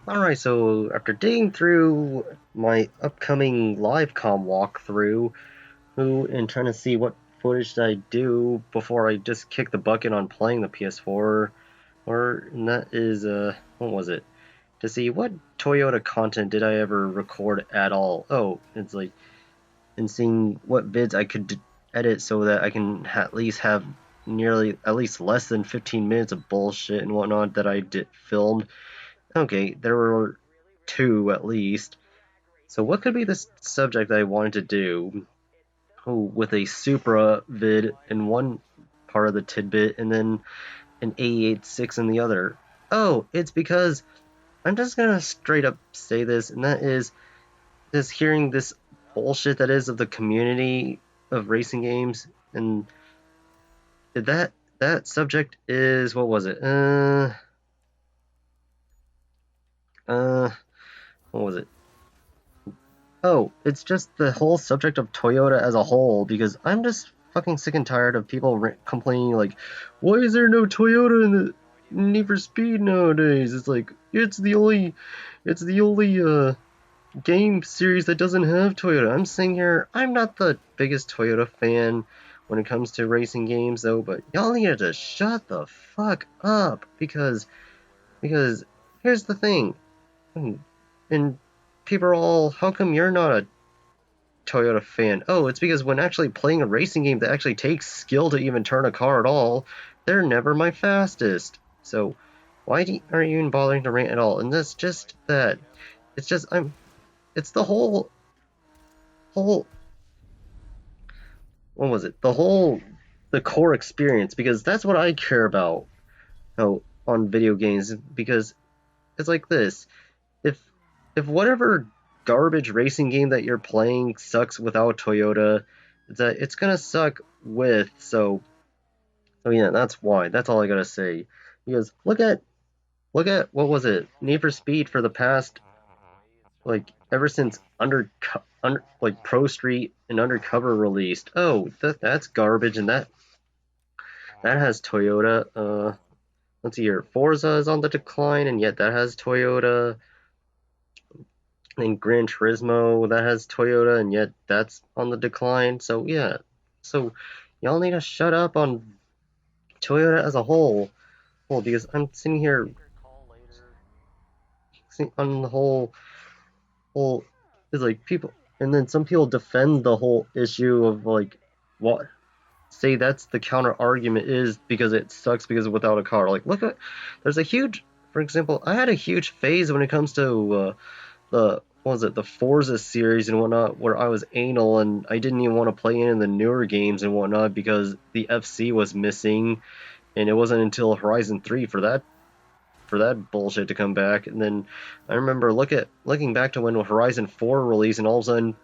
Alright, so after digging through my upcoming live com walkthrough and trying to see what footage I do before I just kick the bucket on playing the PS4, and that is, what was it? To see what Toyota content did I ever record at all. Oh, it's like, and seeing what vids I could edit so that I can at least have at least less than 15 minutes of bullshit and whatnot that I filmed. Okay, there were two at least. So what could be the subject that I wanted to do? Oh, with a Supra vid in one part of the tidbit and then an A86 in the other. Oh, it's because I'm just gonna straight up say this, and that is just hearing this bullshit that is of the community of racing games, and that subject is, what was it? What was it? Oh, it's just the whole subject of Toyota as a whole, because I'm just fucking sick and tired of people complaining, like, why is there no Toyota in the Need for Speed nowadays? It's like, it's the only game series that doesn't have Toyota. I'm sitting here, I'm not the biggest Toyota fan when it comes to racing games, though, but y'all need to shut the fuck up, because here's the thing, and people are all, how come you're not a Toyota fan? Oh, it's because when actually playing a racing game that actually takes skill to even turn a car at all, they're never my fastest. So why are you even bothering to rant at all? And that's just that. It's just it's the whole what was it? The core experience, because that's what I care about. Oh, on video games, because it's like this. If if whatever garbage racing game that you're playing sucks without Toyota, it's gonna suck with. So yeah, that's why. That's all I gotta say. Because look at what was it? Need for Speed for the past, like, ever since like Pro Street and Undercover released. Oh, that's garbage, and that has Toyota. Let's see here. Forza is on the decline, and yet that has Toyota. And Gran Turismo, that has Toyota, and yet that's on the decline. So yeah, so y'all need to shut up on Toyota as a whole. Well, because I'm sitting here on the whole is like people, and then some people defend the whole issue of, like, what, say that's the counter argument is because it sucks because without a car. Like, look at, there's a huge, for example, I had a huge phase when it comes to the, what was it, the Forza series and whatnot, where I was anal and I didn't even want to play any of the newer games and whatnot because the FC was missing, and it wasn't until Horizon 3 for that bullshit to come back. And then I remember looking back to when Horizon 4 released, and all of a sudden,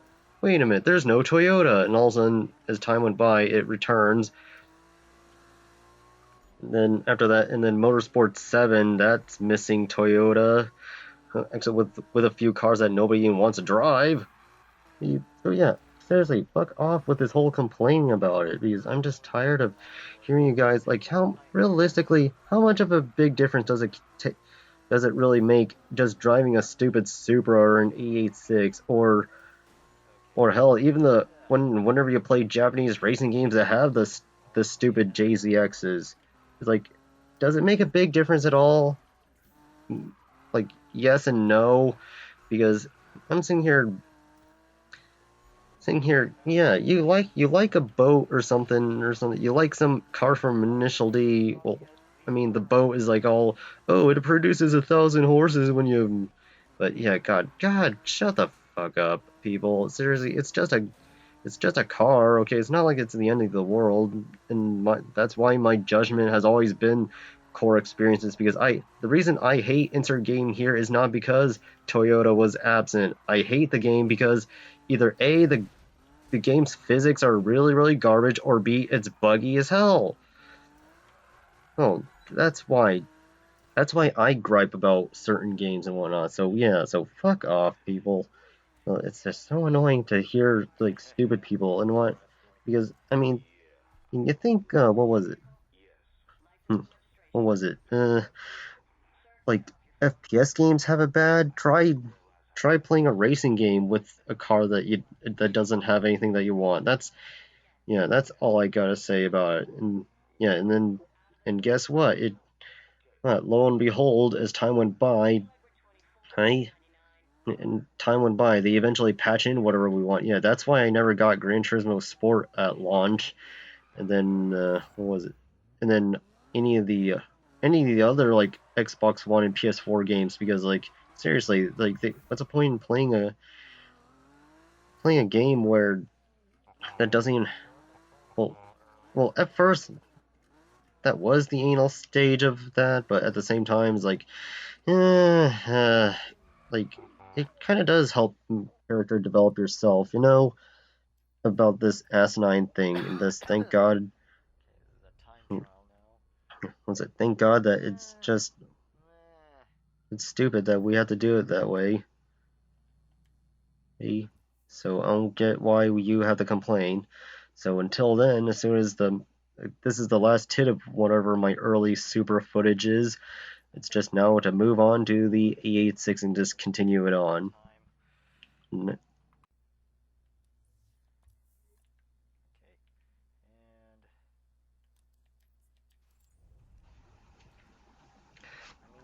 wait a minute, there's no Toyota, and all of a sudden, as time went by, it returns. And then after that, and then Motorsport 7, that's missing Toyota, except with a few cars that nobody even wants to drive. So yeah, seriously, fuck off with this whole complaining about it, because I'm just tired of hearing you guys, like, how realistically, how much of a big difference does it really make just driving a stupid Supra or an E86, or hell, even whenever you play Japanese racing games that have the stupid JZXs? It's like, does it make a big difference at all? Like, yes and no, because I'm sitting here, yeah, you like a boat or something. You like some car from Initial D. Well, I mean, the boat is like all, oh, it produces 1,000 horses when you, but yeah, God, shut the fuck up, people. Seriously, it's just a car, okay? It's not like it's the end of the world, and that's why my judgment has always been core experiences. Because the reason I hate insert game here is not because Toyota was absent. I hate the game because either A, the game's physics are really, really garbage, or B, it's buggy as hell. Oh, that's why. That's why I gripe about certain games and whatnot. So yeah, so fuck off, people. It's just so annoying to hear, like, stupid people and what, because I mean, you think, what was it? Hmm, what was it? Like, FPS games have it bad, try playing a racing game with a car that doesn't have anything that you want. That's all I gotta say about it. And yeah, and guess what? Lo and behold, as time went by, I and time went by, they eventually patch in whatever we want. Yeah, that's why I never got Gran Turismo Sport at launch. And then what was it? And then any of the uh, any of the other like Xbox One and PS4 games, because like seriously, like what's the point in playing a game where that doesn't even well at first that was the anal stage of that, but at the same time, it's like, eh, like it kind of does help character develop yourself, about this asinine thing. And this, thank God, was it? Thank God that it's stupid that we have to do it that way. Hey, so I don't get why you have to complain. So until then, as soon as this is the last tit of whatever my early super footage is. It's just now to move on to the E86 and just continue it on.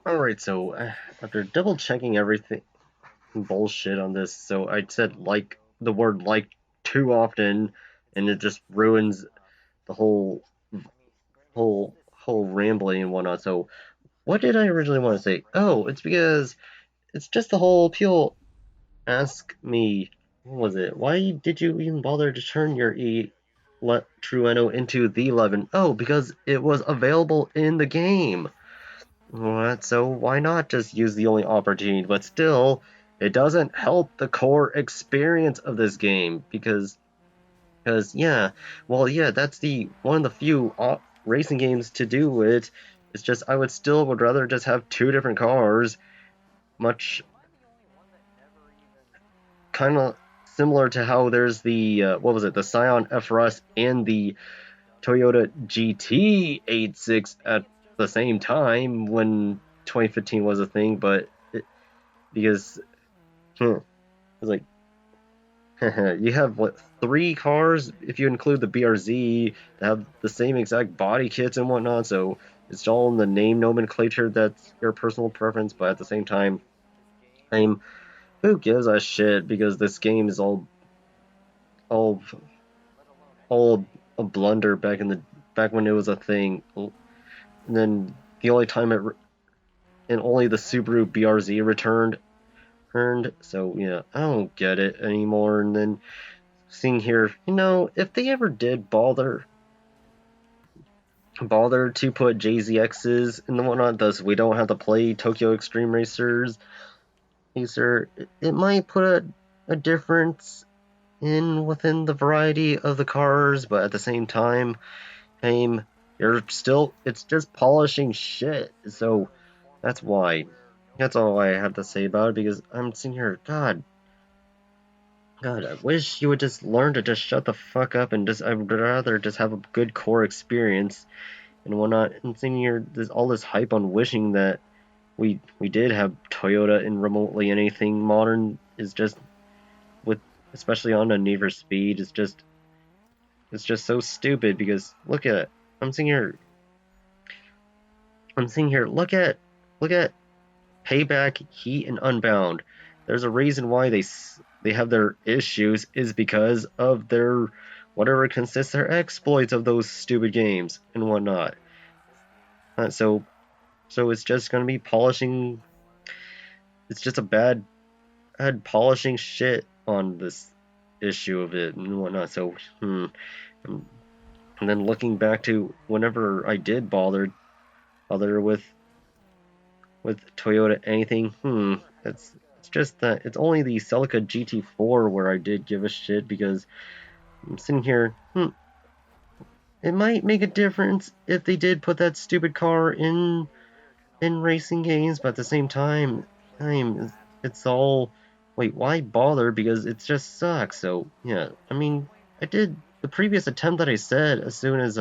Alright, so after double checking everything bullshit on this, so I said like the word like too often, and it just ruins the whole rambling and whatnot. So what did I originally want to say? Oh, it's because it's just the whole people ask me, what was it? Why did you even bother to turn your Trueno into the 11? Oh, because it was available in the game. What? So why not just use the only opportunity? But still, it doesn't help the core experience of this game because yeah, well yeah, that's the one of the few racing games to do it. It's just I would rather just have two different cars, much kind of similar to how there's the what was it, the Scion FRS and the Toyota GT86 at the same time when 2015 was a thing, but because it's like you have what, three cars if you include the BRZ that have the same exact body kits and whatnot, so it's all in the name nomenclature that's your personal preference, but at the same time, I'm who gives a shit because this game is all all a blunder back when it was a thing. And then the only time and only the Subaru BRZ returned. So yeah, I don't get it anymore. And then seeing here, if they ever did bother to put JZXs and whatnot, thus we don't have to play Tokyo Extreme Racer, it might put a difference within the variety of the cars, but at the same time, it's just polishing shit. So that's why. That's all I have to say about it, because I'm sitting here, God, I wish you would just learn to just shut the fuck up and I would rather just have a good core experience and whatnot. And sitting here, there's all this hype on wishing that we did have Toyota in remotely anything modern is just with, especially on a Need for Speed, it's just so stupid because look at it. I'm sitting here. Look at Payback, Heat, and Unbound. There's a reason why they have their issues is because of their whatever consists their exploits of those stupid games and whatnot. So it's just gonna be polishing. It's just a bad polishing shit on this issue of it and whatnot. So and then looking back to whenever I did bother with Toyota anything, it's just that it's only the Celica GT4 where I did give a shit because I'm sitting here, it might make a difference if they did put that stupid car in racing games, but at the same time, it's all, wait, why bother? Because it just sucks. So yeah, I mean, I did the previous attempt that I said as soon as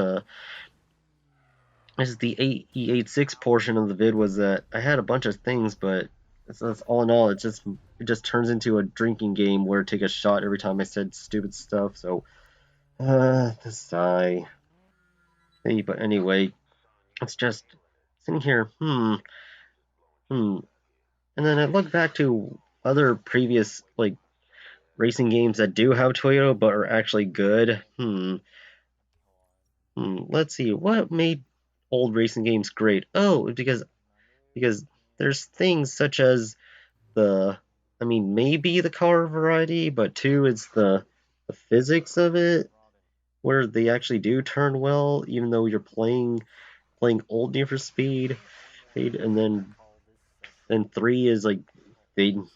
is the E86 portion of the vid was that I had a bunch of things, but that's all in all, it just turns into a drinking game where I take a shot every time I said stupid stuff. So, the sigh. Hey, but anyway, it's just sitting here, hmm. And then I look back to other previous like racing games that do have Toyota but are actually good. Let's see, what made old racing games great? Oh, because there's things such as I mean, maybe the car variety, but two, it's the physics of it, where they actually do turn well, even though you're playing old Need for Speed. And then three is like the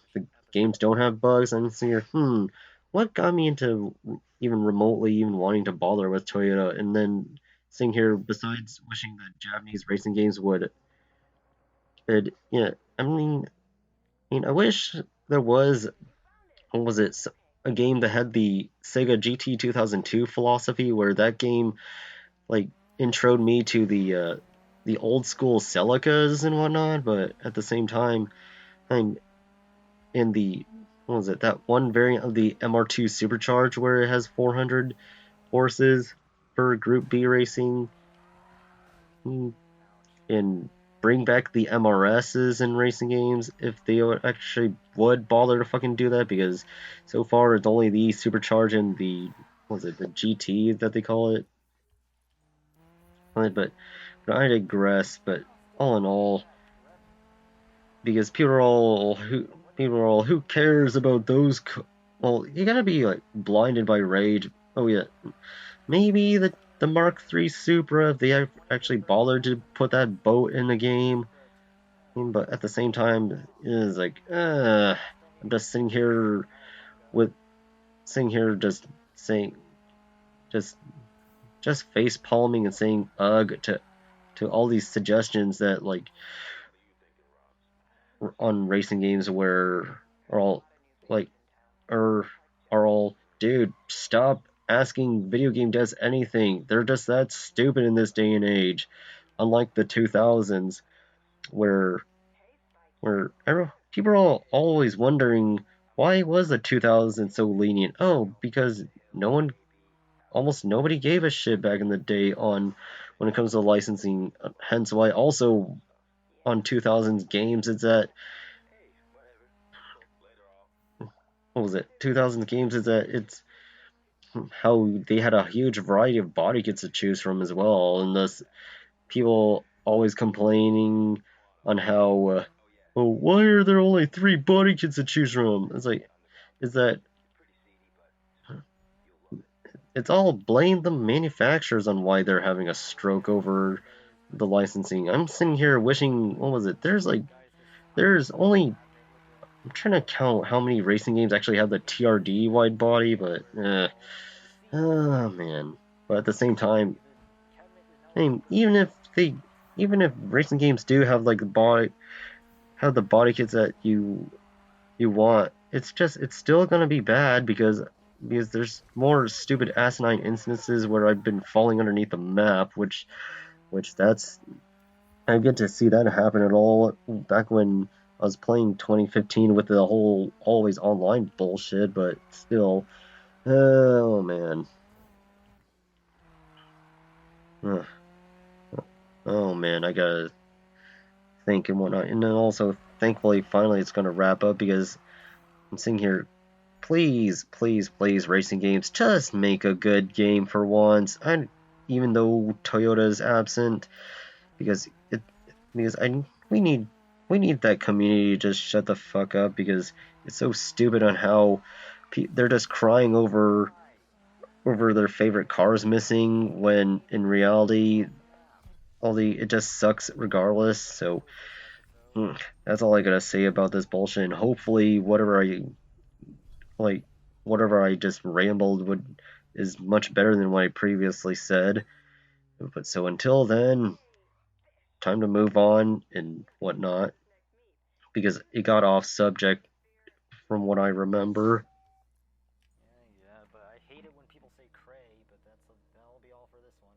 games don't have bugs. I'm sitting here, what got me into even remotely even wanting to bother with Toyota? And then sitting here, besides wishing that Japanese racing games would, it, yeah, I wish there was, what was it, a game that had the Sega GT 2002 philosophy, where that game like introed me to the old school Celicas and whatnot, but at the same time, I'm in the, what was it, that one variant of the MR2 Supercharge where it has 400 horses for Group B racing, and bring back the MRSs in racing games if they actually would bother to fucking do that, because so far it's only the Supercharge and the, what was it, the GT that they call it. But I digress. But all in all, because who cares about those? Well, you gotta be like blinded by rage. Oh yeah, maybe the Mark III Supra, if they actually bothered to put that boat in the game. But at the same time, it is like, I'm just with sitting here just saying, just just face palming and saying ugh to all these suggestions that like on racing games where are all like are all, dude, stop asking video game devs anything. They're just that stupid in this day and age. Unlike the 2000s, where people are all always wondering, why was the 2000s so lenient? Oh, because no one, almost nobody gave a shit back in the day on when it comes to licensing. Hence why also on 2000s games, it's that, what was it, 2000s games, is that it's how they had a huge variety of body kits to choose from as well, and thus people always complaining on how, oh, why are there only three body kits to choose from? It's like, is that it's all blame the manufacturers on why they're having a stroke over the licensing. I'm sitting here wishing, what was it? There's only, I'm trying to count how many racing games actually have the TRD wide body, but oh man. But at the same time, I mean, even if racing games do have like the body kits that you want, it's still gonna be bad, because there's more stupid asinine instances where I've been falling underneath the map, which that's, I get to see that happen at all back when I was playing 2015 with the whole always online bullshit, but still, oh man, Ugh. Oh man, I gotta think and whatnot, and then also thankfully finally it's gonna wrap up, because I'm sitting here, please, please, please, racing games, just make a good game for once. Even though Toyota's absent, because it because I we need that community to just shut the fuck up, because it's so stupid on how they're just crying over their favorite cars missing, when in reality it just sucks regardless. So that's all I gotta say about this bullshit. And hopefully like whatever I just rambled would is much better than what I previously said. But so until then, time to move on and whatnot, because it got off subject from what I remember. Yeah, but I hate it when people say cray, but that'll be all for this one.